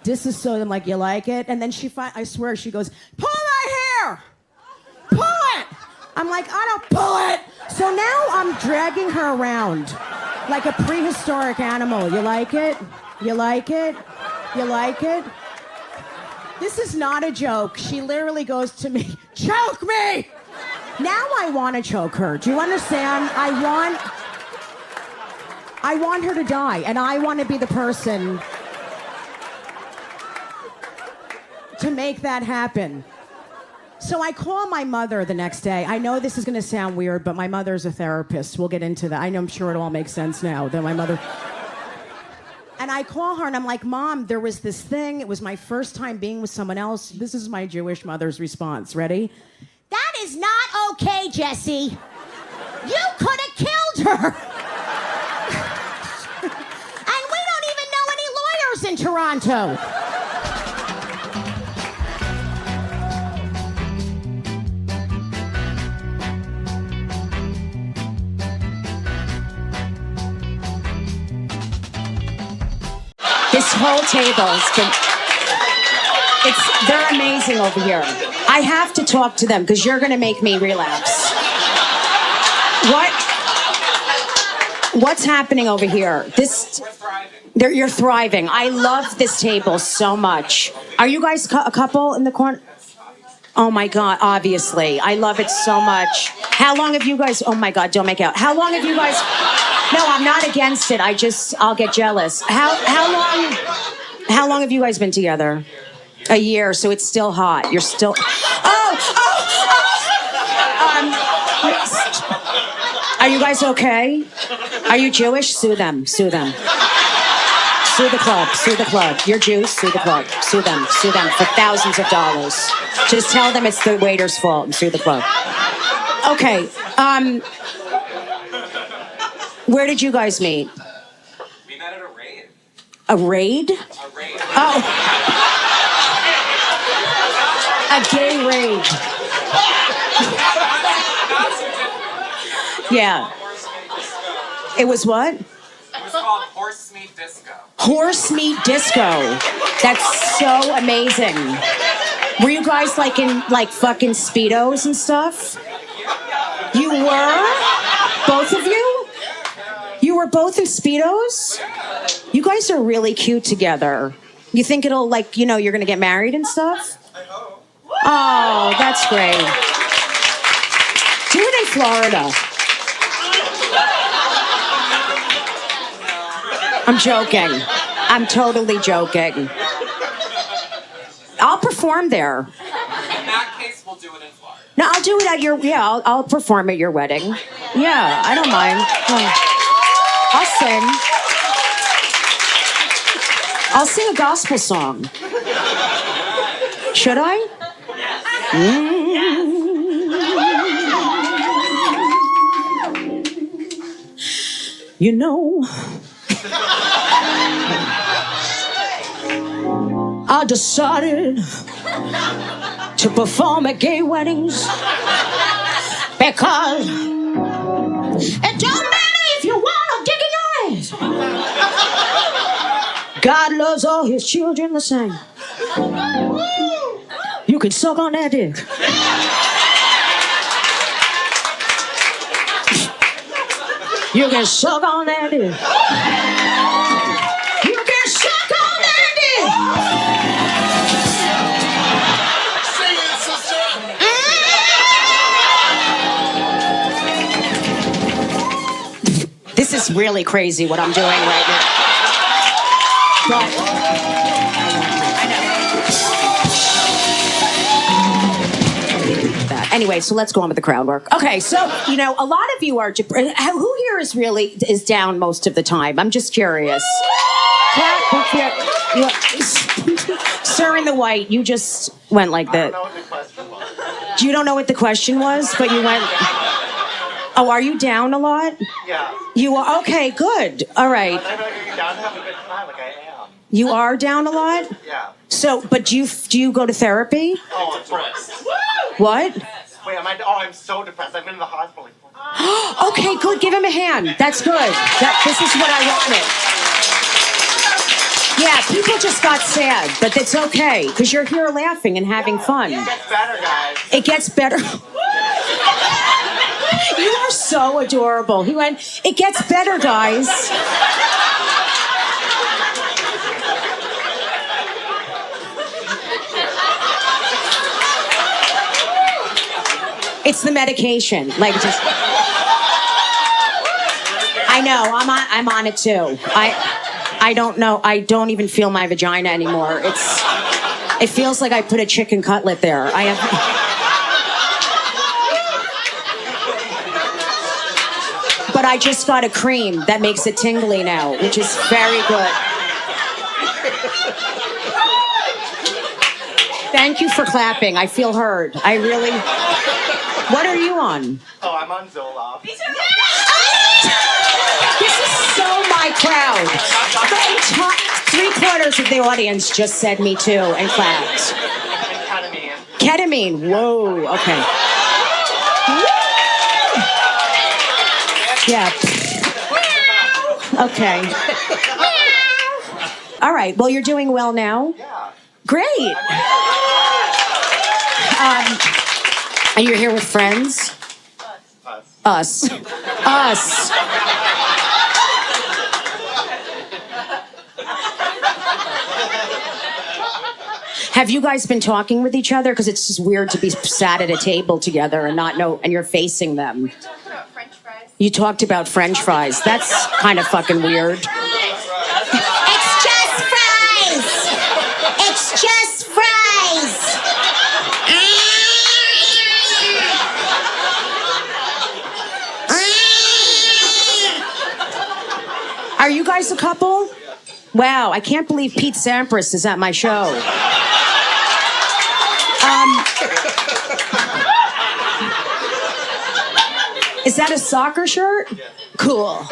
A: I'm like, you like it? And then I swear, she goes, pull my hair! Pull it! I'm like, I don't pull it! So now I'm dragging her around like a prehistoric animal. You like it? You like it? You like it? This is not a joke. She literally goes to me, choke me! Now I want to choke her. Do you understand? I want her to die, and I want to be the person to make that happen. So I call my mother the next day. I know this is going to sound weird, but my mother's a therapist. We'll get into that. I'm sure it all makes sense now that my mother... And I call her and I'm like, Mom, there was this thing. It was my first time being with someone else. This is my Jewish mother's response. Ready? That is not okay, Jesse. You could have killed her. And we don't even know any lawyers in Toronto. This whole table's been... They're amazing over here. I have to talk to them because you're going to make me relapse. What's happening over here?
E: We're thriving.
A: You're thriving. I love this table so much. Are you guys a couple in the corner? Oh my God, obviously. I love it so much. How long have you guys... Oh my God, don't make out. How long have you guys... No, I'm not against it. I'll get jealous. How long have you guys been together? A year, so it's still hot. You're still... Are you guys okay? Are you Jewish? Sue them. Sue them. Sue the club. Sue the club. You're Jews? Sue the club. Sue them. Sue them for thousands of dollars. Just tell them it's the waiter's fault and sue the club. Okay. Where did you guys meet?
E: We met at a raid.
A: A raid?
E: A raid.
A: Oh. A gay raid. Yeah. It was what?
E: It was called Horse Meat Disco.
A: Horse meat disco. That's so amazing. Were you guys like in like fucking Speedos and stuff? You were? Both of you? You were both in Speedos? You guys are really cute together. You think it'll like, you're gonna get married and stuff?
E: I hope.
A: Oh, that's great. Do it in Florida. I'm joking. I'm totally joking. I'll perform there.
E: In that case, we'll do it in Florida.
A: No, I'll do it at I'll perform at your wedding. Yeah, I don't mind. I'll sing. I'll sing a gospel song. Should I? You know, I decided to perform at gay weddings because it don't matter if you want a dick in your ass. God loves all his children the same. You can suck on that dick. You can suck on that dick. You can suck on that dick. This is really crazy what I'm doing right now. But anyway, so let's go on with the crowd work. Okay, so, a lot of you are... Who here is down most of the time? I'm just curious. Sir in the white, you just went like that.
D: I don't know what the question was.
A: You don't know what the question was, but you went... Oh, are you down a lot?
F: Yeah.
A: You are? Okay, good. All right.
F: I feel like you're down to have a good time, like I am.
A: You are down a lot?
F: Yeah.
A: So, but do you go to therapy?
F: Oh, of course.
A: What?
F: Wait, I'm so depressed. I've been in the hospital like 4 times.
A: Okay, good. Give him a hand. That's good. This is what I wanted. Yeah, people just got sad, but it's okay because you're here laughing and having fun.
F: It gets better, guys.
A: It gets better. You are so adorable. He went, it gets better, guys. It's the medication. Like just I know, I'm on it too. I don't know. I don't even feel my vagina anymore. It feels like I put a chicken cutlet there. I have But I just got a cream that makes it tingly now, which is very good. Thank you for clapping. I feel heard. I really. What are you on?
F: Oh, I'm on Zoloft.
A: This is so my crowd. Three-quarters of the audience just said me too and clapped.
F: And ketamine.
A: Ketamine. Whoa. Okay. Yeah. Okay. All right. Well, you're doing well now.
F: Yeah.
A: Great. And you're here with friends?
F: Us.
A: Us. Have you guys been talking with each other? Because it's just weird to be sat at a table together and not know, and you're facing them.
B: French fries.
A: You talked about French fries. That's kind of fucking weird.
C: It's just fries! It's just fries!
A: Are you guys a couple? Wow, I can't believe Pete Sampras is at my show. Is that a soccer shirt?
F: Yeah.
A: Cool.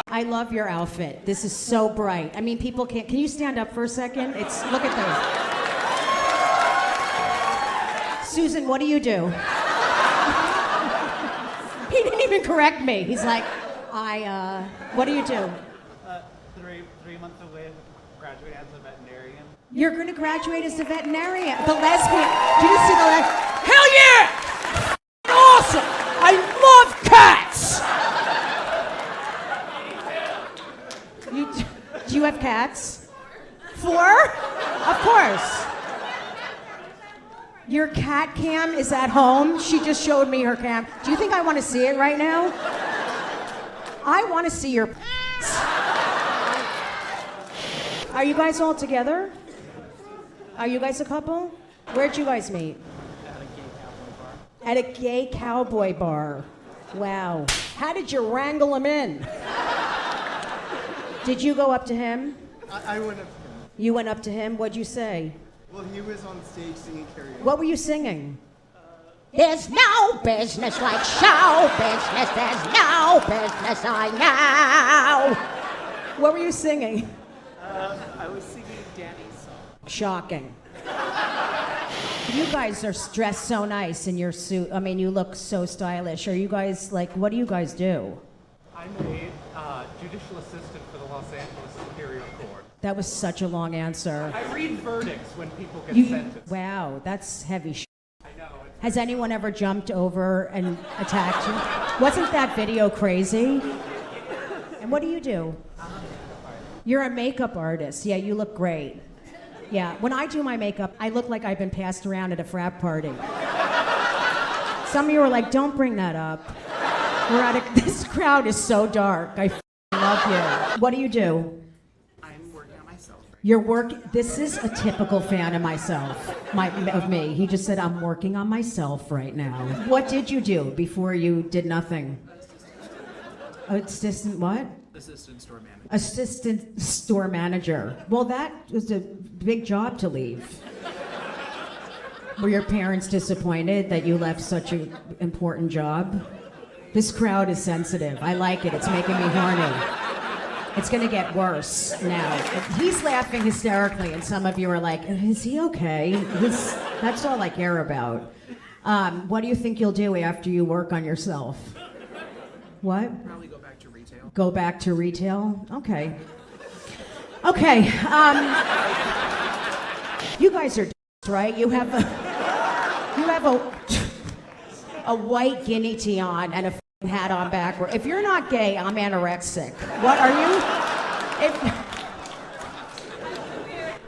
A: I love your outfit. This is so bright. I mean, people can't. Can you stand up for a second? Look at this. Susan, what do you do? He didn't even correct me. He's like, what do you do?
G: 3 months away, graduate as a veterinarian.
A: You're going to graduate as a veterinarian. The lesbian. Did you see the lesbian? Hell yeah! Awesome! I love cats! Do you have cats? 4? Of course. Your cat cam is at home. She just showed me her cam. Do you think I want to see it right now? I want to see your Are you guys all together? Are you guys a couple? Where'd you guys meet? At a gay cowboy bar. Wow. How did you wrangle him in? Did you go up to him?
G: I went up to him.
A: You went up to him? What'd you say?
G: Well, he was on stage singing karaoke.
A: What were you singing?
C: There's no business like show business. There's no business I know.
A: What were you singing?
G: I was singing Danny's song.
A: Shocking. You guys are dressed so nice in your suit. I mean, you look so stylish. Are you guys, like, what do you guys do?
G: I'm a judicial assistant for the Los Angeles Superior Court.
A: That was such a long answer.
G: I read verdicts when people get sentenced.
A: Wow, that's heavy shit.
G: I know.
A: Has anyone ever jumped over and attacked you? Wasn't that video crazy? And what do you do? You're a makeup artist. Yeah, you look great. Yeah, when I do my makeup, I look like I've been passed around at a frat party. Some of you are like, don't bring that up. This crowd is so dark. I love you. What do you do?
G: I'm working on myself.
A: This is a typical fan of of me. He just said, I'm working on myself right now. What did you do before you did nothing? Assistant what?
H: Assistant store manager.
A: Assistant store manager. Well, that was a big job to leave. Were your parents disappointed that you left such an important job? This crowd is sensitive. I like it. It's making me horny. It's gonna get worse now. He's laughing hysterically, and some of you are like, is he okay? That's all I care about. What do you think you'll do after you work on yourself? What?
H: Probably go back to retail.
A: Go back to retail? Okay. Okay. You guys are right? You have a white guinea tee on and a hat on backward. If you're not gay, I'm anorexic. What are you?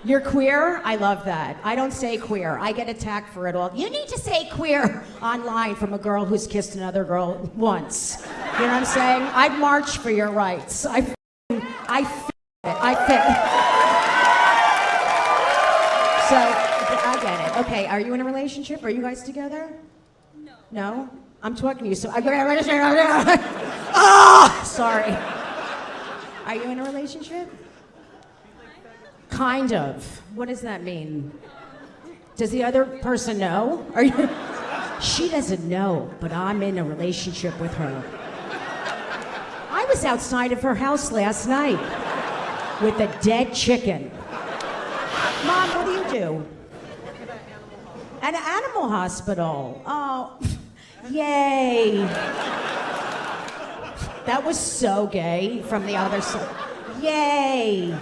A: You're queer? I love that. I don't say queer. I get attacked for it all. You need to say queer online from a girl who's kissed another girl once. You know what I'm saying? I'd march for your rights. I fit. So, I get it. Okay, are you in a relationship? Are you guys together? No. No? I'm talking to you, so oh, sorry. Are you in a relationship? Kind of. What does that mean? Does the other person know? Are you? She doesn't know, but I'm in a relationship with her. I was outside of her house last night with a dead chicken. Mom, what do you do? An animal hospital. Oh, yay. That was so gay from the other side. Yay.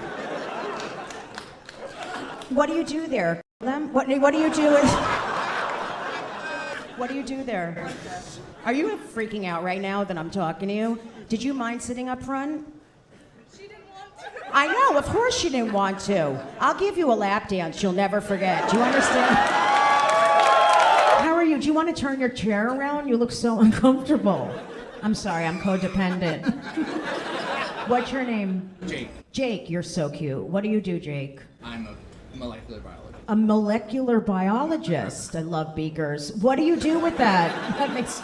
A: What do you do there? What do you do? What do you do there? Are you freaking out right now that I'm talking to you? Did you mind sitting up front?
B: She didn't want to.
A: I know, of course she didn't want to. I'll give you a lap dance you'll never forget. Do you understand? How are you? Do you want to turn your chair around? You look so uncomfortable. I'm sorry, I'm codependent. What's your name?
H: Jake.
A: Jake, you're so cute. What do you do, Jake?
H: I'm a molecular biologist.
A: A molecular biologist. I love beakers. What do you do with that? That makes...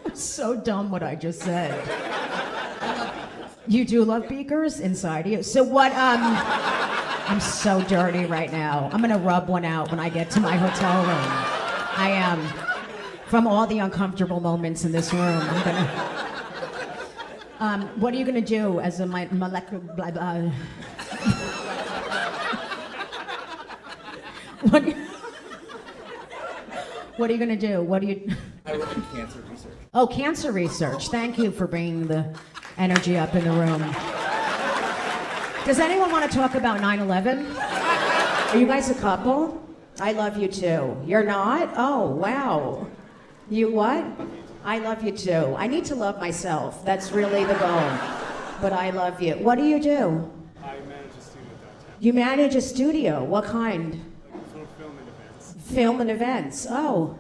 A: It's so dumb what I just said. You do love beakers inside of you? So what, I'm so dirty right now. I'm gonna rub one out when I get to my hotel room. I am. From all the uncomfortable moments in this room, I'm gonna... what are you gonna do as a molecular... What are you gonna do? What do you...
H: I work in cancer research.
A: Oh, cancer research. Thank you for bringing the energy up in the room. Does anyone want to talk about 9/11? Are you guys a couple? I love you too. You're not? Oh, wow. You what? I love you too. I need to love myself. That's really the goal. But I love you. What do you do?
I: I manage a studio downtown.
A: You manage a studio. What kind?
I: For film and events.
A: Film and events. Oh.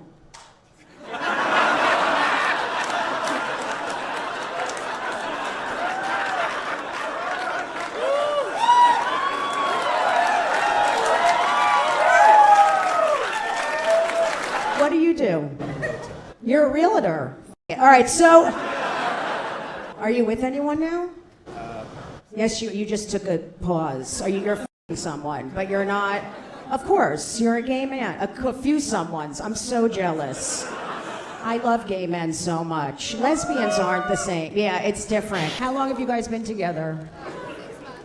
A: What do you do? You're a realtor. All right, so are you with anyone now? Yes, you just took a pause. You're f***ing someone, but you're not. Of course, you're a gay man. A few someones. I'm so jealous. I love gay men so much. Lesbians aren't the same. Yeah, it's different. How long have you guys been together?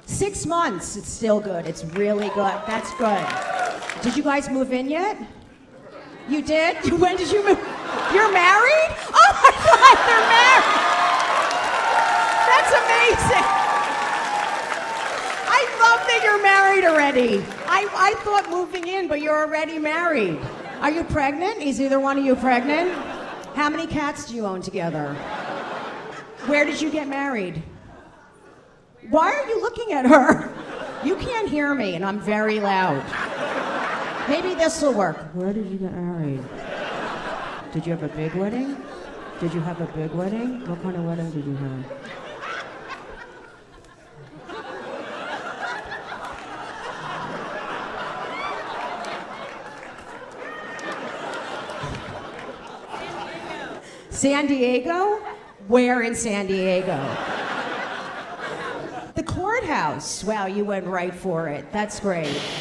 A: 6 months. It's still good. It's really good. That's good. Did you guys move in yet? You did? When did you move? You're married? Oh my God, they're married! That's amazing! I love that you're married already. I thought moving in, but you're already married. Are you pregnant? Is either one of you pregnant? How many cats do you own together? Where did you get married? Why are you looking at her? You can't hear me, and I'm very loud. Maybe this will work. Where did you get married? Did you have a big wedding? Did you have a big wedding? What kind of wedding did you have? San Diego? Where in San Diego? The courthouse. Wow, you went right for it. That's great.